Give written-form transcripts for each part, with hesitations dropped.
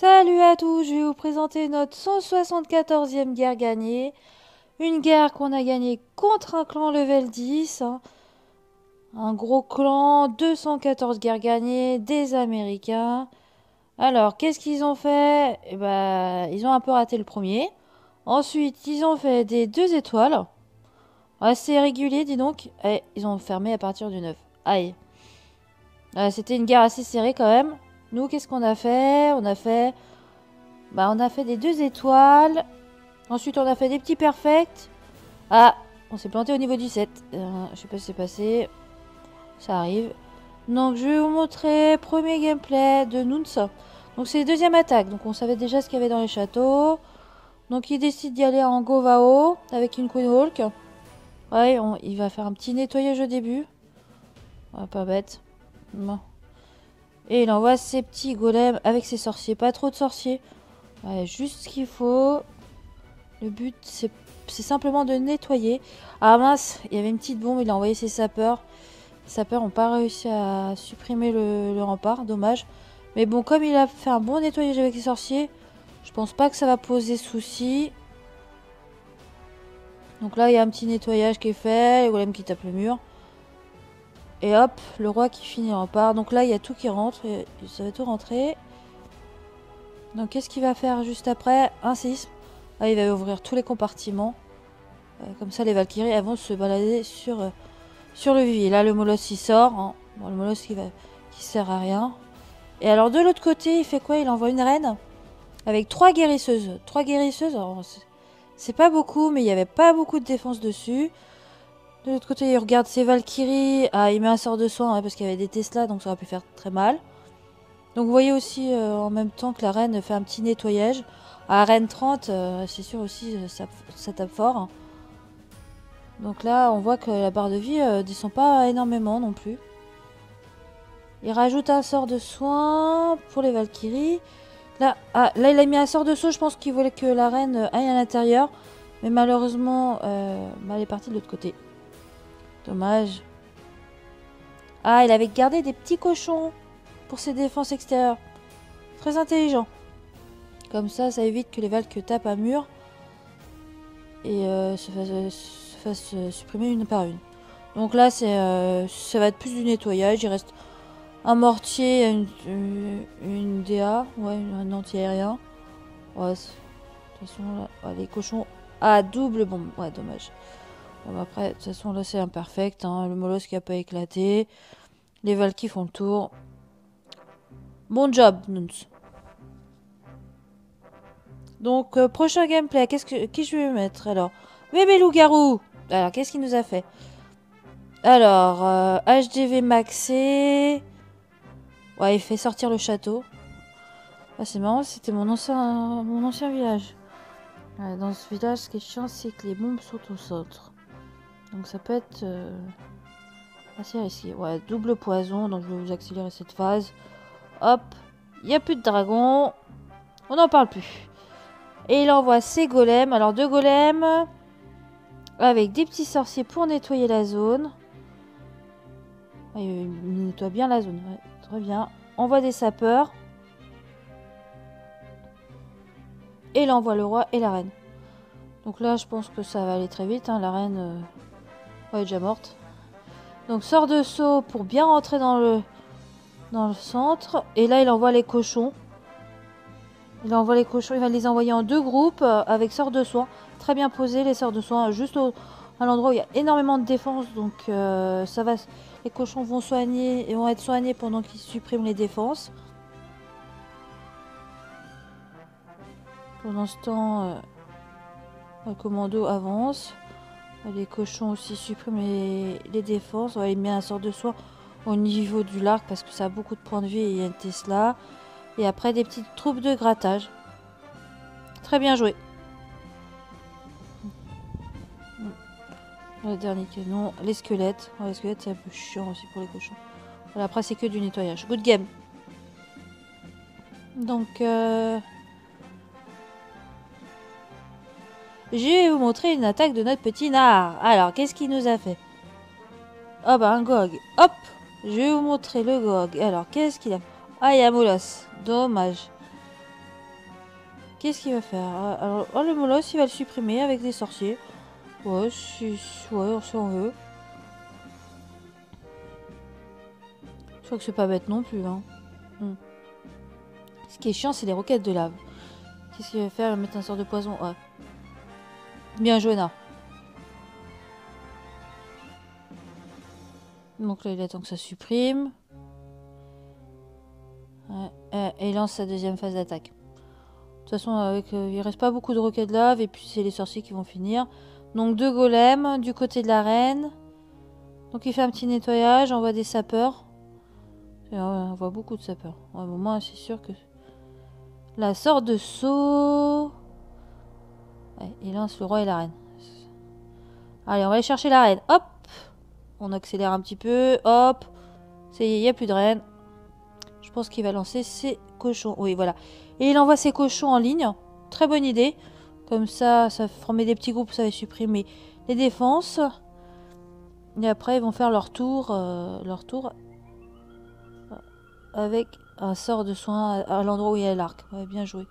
Salut à tous, je vais vous présenter notre 174e guerre gagnée. Une guerre qu'on a gagnée contre un clan level 10, hein. Un gros clan, 214 guerres gagnées, des Américains. Alors, qu'est-ce qu'ils ont fait? Eh ben, ils ont un peu raté le premier. Ensuite, ils ont fait des 2 étoiles. Assez régulier, dis donc. Et ils ont fermé à partir du 9. Aïe. C'était une guerre assez serrée quand même. Nous, qu'est-ce qu'on a fait? On a fait des 2 étoiles. Ensuite, on a fait des petits perfects. Ah, on s'est planté au niveau du 7. Je sais pas ce qui s'est passé. Ça arrive. Donc, je vais vous montrer premier gameplay de Nuns. Donc, c'est la deuxième attaque. Donc, on savait déjà ce qu'il y avait dans les châteaux. Donc, il décide d'y aller en Govao avec une Queen Walk. Ouais, il va faire un petit nettoyage au début. Ouais, pas bête. Bon. Et il envoie ses petits golems avec ses sorciers. Pas trop de sorciers. Ouais, juste ce qu'il faut. Le but, c'est simplement de nettoyer. Ah mince, il y avait une petite bombe, il a envoyé ses sapeurs. Les sapeurs n'ont pas réussi à supprimer le rempart, dommage. Mais bon, comme il a fait un bon nettoyage avec les sorciers, je pense pas que ça va poser souci. Donc là, il y a un petit nettoyage qui est fait, les golems qui tapent le mur. Et hop, le roi qui finit le rempart. Donc là, il y a tout qui rentre, et ça va tout rentrer. Donc qu'est-ce qu'il va faire juste après? Un séisme. Ah, il va ouvrir tous les compartiments. Comme ça, les Valkyries, elles vont se balader sur le vivier. Là, le molosse, il sort. Hein. Bon, le molosse qui sert à rien. Et alors, de l'autre côté, il fait quoi? Il envoie une reine avec 3 guérisseuses. 3 guérisseuses, alors, c'est pas beaucoup, mais il n'y avait pas beaucoup de défense dessus. De l'autre côté, il regarde ses Valkyries. Ah, il met un sort de soin parce qu'il y avait des Tesla, donc ça aurait pu faire très mal. Donc, vous voyez aussi en même temps que la reine fait un petit nettoyage. À reine 30, c'est sûr aussi, ça tape fort. Hein. Donc là, on voit que la barre de vie descend pas énormément non plus. Il rajoute un sort de soin pour les Valkyries. Là, là, il a mis un sort de saut. Je pense qu'il voulait que la reine aille à l'intérieur. Mais malheureusement, elle est partie de l'autre côté. Dommage. Ah, il avait gardé des petits cochons pour ses défenses extérieures. Très intelligent. Comme ça évite que les Valkyries tapent un mur et se fassent supprimer une par une. Donc là, ça va être plus du nettoyage. Il reste un mortier, une DA, ouais, un anti-aérien. Ouais, de toute façon, là, ouais, les cochons. Ah, double bombe. Ouais, dommage. Bon, après, de toute façon, là, c'est imperfect. Hein. Le molosse qui a pas éclaté. Les Valkyries font le tour. Bon job, Nuns. Donc, prochain gameplay. Qui je vais mettre alors? Bébé loup-garou. Alors, qu'est-ce qu'il nous a fait? Alors, HDV maxé. Ouais, il fait sortir le château. Ah, c'est marrant, c'était mon ancien village. Ouais, dans ce village, ce qui est chiant, c'est que les bombes sont au centre. Donc ça peut être assez risqué. Ouais, double poison, donc je vais vous accélérer cette phase. Hop, il n'y a plus de dragons. On n'en parle plus. Et il envoie ses golems. Alors 2 golems avec des petits sorciers pour nettoyer la zone. Ouais, il nettoie bien la zone. Ouais, très bien. On voit des sapeurs. Et il envoie le roi et la reine. Donc là, je pense que ça va aller très vite. Hein. La reine est déjà morte. Donc sort de saut pour bien rentrer dans le centre. Et là, il envoie les cochons. Il va les envoyer en 2 groupes avec sort de soin. Très bien posé, les sorts de soin, juste à l'endroit où il y a énormément de défense. Donc ça va. Les cochons vont être soignés pendant qu'ils suppriment les défenses. Pendant ce temps, le commando avance. Les cochons aussi suppriment les défenses. Il met un sort de soin au niveau du larc parce que ça a beaucoup de points de vie et il y a une Tesla. Et après des petites troupes de grattage. Très bien joué. Le dernier canon. Les squelettes. Les squelettes c'est un peu chiant aussi pour les cochons. Voilà, après c'est que du nettoyage. Good game. Donc je vais vous montrer une attaque de notre petit Nard. Alors qu'est-ce qu'il nous a fait? Oh bah un Gog. Hop. Je vais vous montrer le Gog. Alors qu'est-ce qu'il a fait? Ah il y a Molosse. Dommage. Qu'est-ce qu'il va faire? Alors, oh, le molosse, il va le supprimer avec des sorciers. Ouais, ouais, si on veut. Je crois que c'est pas bête non plus. Hein. Ce qui est chiant, c'est les roquettes de lave. Qu'est-ce qu'il va faire? Il va mettre un sort de poison. Ouais. Bien joué, Na. Donc là, il attend que ça supprime. Ouais, et il lance sa deuxième phase d'attaque. De toute façon, avec, il reste pas beaucoup de roquettes de lave. Et puis, c'est les sorciers qui vont finir. Donc, 2 golems du côté de la reine. Donc, il fait un petit nettoyage. On voit des sapeurs. On voit beaucoup de sapeurs. Ouais, au moins, c'est sûr que... La sorte de saut. Ouais, il lance le roi et la reine. Allez, on va aller chercher la reine. Hop. On accélère un petit peu. Hop. Ça y est, il n'y a plus de reine. Je pense qu'il va lancer ses cochons. Oui, voilà. Et il envoie ses cochons en ligne. Très bonne idée. Comme ça, ça former des petits groupes. Ça va supprimer les défenses. Et après, ils vont faire leur tour. Avec un sort de soin à l'endroit où il y a l'arc. Ouais, bien joué.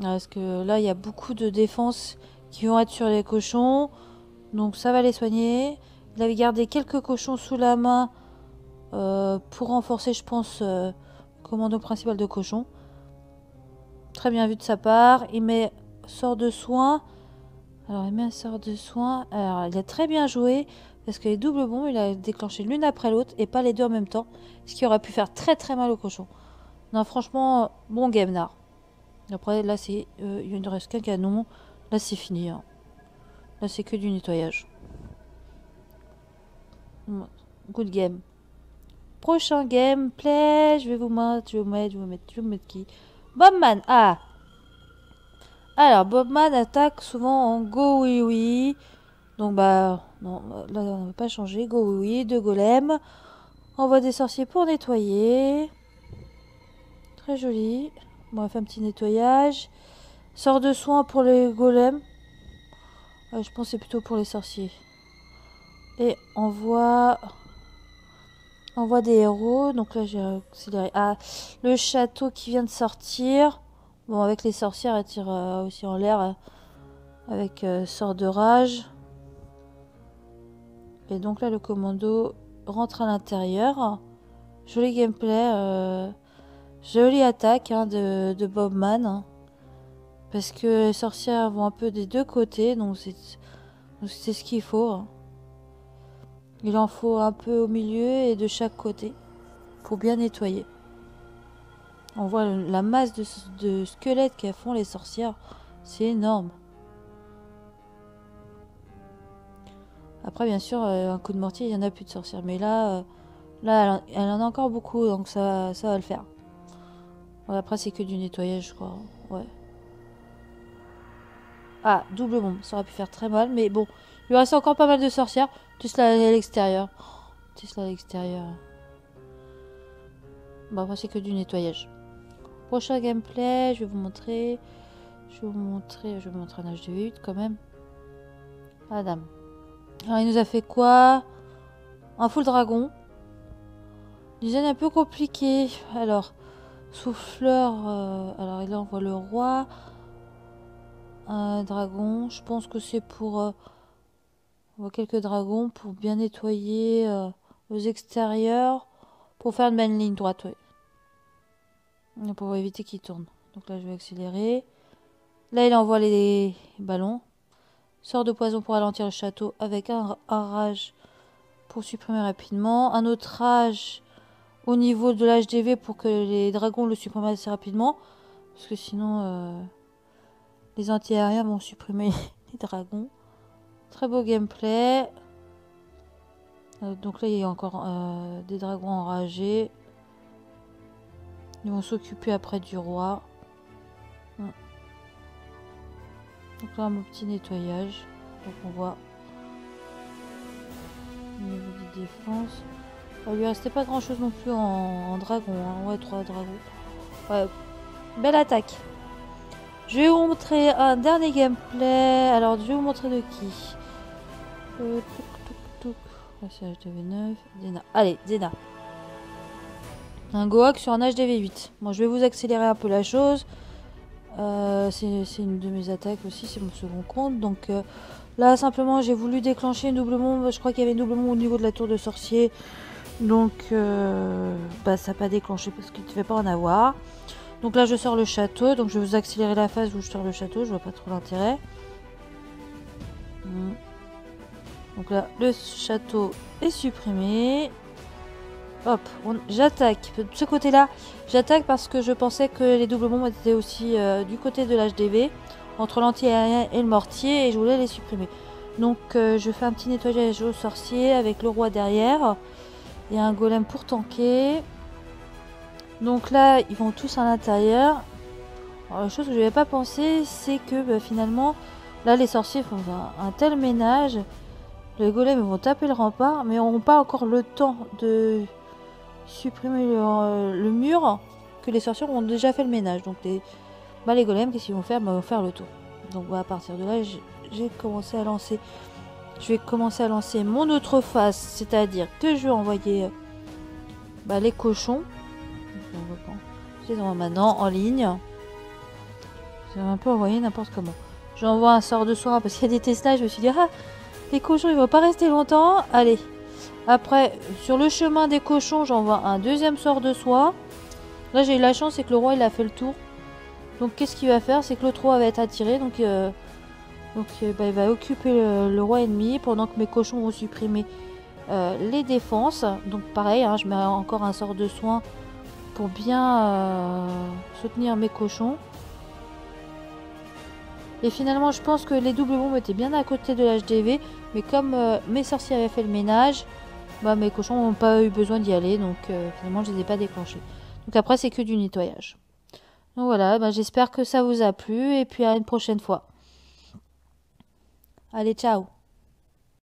Parce que là, il y a beaucoup de défenses qui vont être sur les cochons. Donc ça va les soigner. Il avait gardé quelques cochons sous la main pour renforcer, je pense, le commando principal de cochons. Très bien vu de sa part. Il met sort de soin. Alors il met un sort de soin. Alors il a très bien joué. Parce que les doubles bombes, il a déclenché l'une après l'autre et pas les deux en même temps. Ce qui aurait pu faire très très mal aux cochons. Non, franchement, bon game, Nar. Après, là, c'est, il ne reste qu'un canon. Là, c'est fini. Hein. Là, c'est que du nettoyage. Good game. Prochain gameplay. Je vais vous mettre qui? Bobman. Ah. Alors, Bobman attaque souvent en go oui oui. Donc, bah, non, là, on ne va pas changer. Go oui oui. 2 golems. Envoie des sorciers pour nettoyer. Très joli. Bon, on va faire un petit nettoyage. Sort de soin pour les golems. Je pense que c'est plutôt pour les sorciers. Et envoie des héros. Donc là, j'ai accéléré. Ah, le château qui vient de sortir. Bon, avec les sorcières, elle tire aussi en l'air. Avec sort de rage. Et donc là, le commando rentre à l'intérieur. Joli gameplay. Jolie attaque hein, de Bobman. Hein, parce que les sorcières vont un peu des deux côtés. Donc c'est ce qu'il faut. Hein. Il en faut un peu au milieu et de chaque côté. Pour bien nettoyer. On voit la masse de squelettes qu'elles font les sorcières. C'est énorme. Après, bien sûr, un coup de mortier, il n'y en a plus de sorcières. Mais là, elle en a encore beaucoup. Donc ça va le faire. Bon, après, c'est que du nettoyage, je crois. Ouais. Ah, double bombe. Ça aurait pu faire très mal. Mais bon, il lui reste encore pas mal de sorcières. Tous là à l'extérieur. Tous là à l'extérieur. Bon, après, c'est que du nettoyage. Prochain gameplay, je vais vous montrer. Je vais vous montrer un HD8 quand même. Adam. Alors, il nous a fait quoi? Un full dragon. Design un peu compliqué. Alors, souffleur. Alors, il envoie le roi. Un dragon. Je pense que c'est pour. On voit quelques dragons pour bien nettoyer aux extérieurs. Pour faire une bonne ligne droite, oui. Pour éviter qu'il tourne. Donc là, je vais accélérer. Là, il envoie les ballons. Sort de poison pour ralentir le château avec un rage pour supprimer rapidement. Un autre rage au niveau de l'HDV pour que les dragons le suppriment assez rapidement. Parce que sinon, les anti-aériens vont supprimer les dragons. Très beau gameplay. Donc là, il y a encore des dragons enragés. Ils vont s'occuper après du roi. Donc là, un petit nettoyage. Donc on voit au niveau des défenses. Il lui restait pas grand chose non plus en dragon. Hein. Ouais, 3 dragons. Ouais, belle attaque. Je vais vous montrer un dernier gameplay. Alors, je vais vous montrer de qui. C'est HDV9. Zena. Allez, Zena. Un Gohak sur un HDV8. Bon, je vais vous accélérer un peu la chose. C'est une de mes attaques aussi, c'est mon second compte. Donc là, simplement, j'ai voulu déclencher une double bombe. Je crois qu'il y avait une double bombe au niveau de la tour de sorcier. Donc, bah, ça n'a pas déclenché parce qu'il ne devait pas en avoir. Donc là, je sors le château. Donc je vais vous accélérer la phase où je sors le château. Je vois pas trop l'intérêt. Donc là, le château est supprimé. Hop, j'attaque. De ce côté-là, j'attaque parce que je pensais que les doubles bombes étaient aussi du côté de l'HDV, entre l'anti-aérien et le mortier, et je voulais les supprimer. Donc je fais un petit nettoyage au sorcier avec le roi derrière. Il y a un golem pour tanker. Donc là, ils vont tous à l'intérieur. La chose que je n'avais pas pensé, c'est que bah, finalement, là, les sorciers font un tel ménage. Les golems vont taper le rempart, mais n'auront pas encore le temps de supprimer le mur que les sorciers ont déjà fait le ménage. Donc les golems, qu'est-ce qu'ils vont faire? Bah, ils vont faire le tour. Donc bah, à partir de là, j'ai commencé à lancer. Je vais commencer à lancer mon autre phase, c'est-à-dire que je vais envoyer bah, les cochons. Je les envoie maintenant en ligne. Je vais un peu envoyer n'importe comment. J'envoie un sort de soin parce qu'il y a des Tesla. Je me suis dit, ah, les cochons, ils vont pas rester longtemps. Allez. Après, sur le chemin des cochons, j'envoie un deuxième sort de soin. Là, j'ai eu la chance, c'est que le roi, il a fait le tour. Donc, qu'est-ce qu'il va faire? C'est que l'autre roi va être attiré. Donc, bah, il va occuper le roi ennemi pendant que mes cochons vont supprimer les défenses. Donc, pareil, hein, je mets encore un sort de soin pour bien soutenir mes cochons. Et finalement, je pense que les doubles bombes étaient bien à côté de l'HDV. Mais comme mes sorciers avaient fait le ménage, bah, mes cochons n'ont pas eu besoin d'y aller. Donc finalement, je ne les ai pas déclenchés. Donc après, c'est que du nettoyage. Donc voilà, bah, j'espère que ça vous a plu. Et puis à une prochaine fois. Allez, ciao!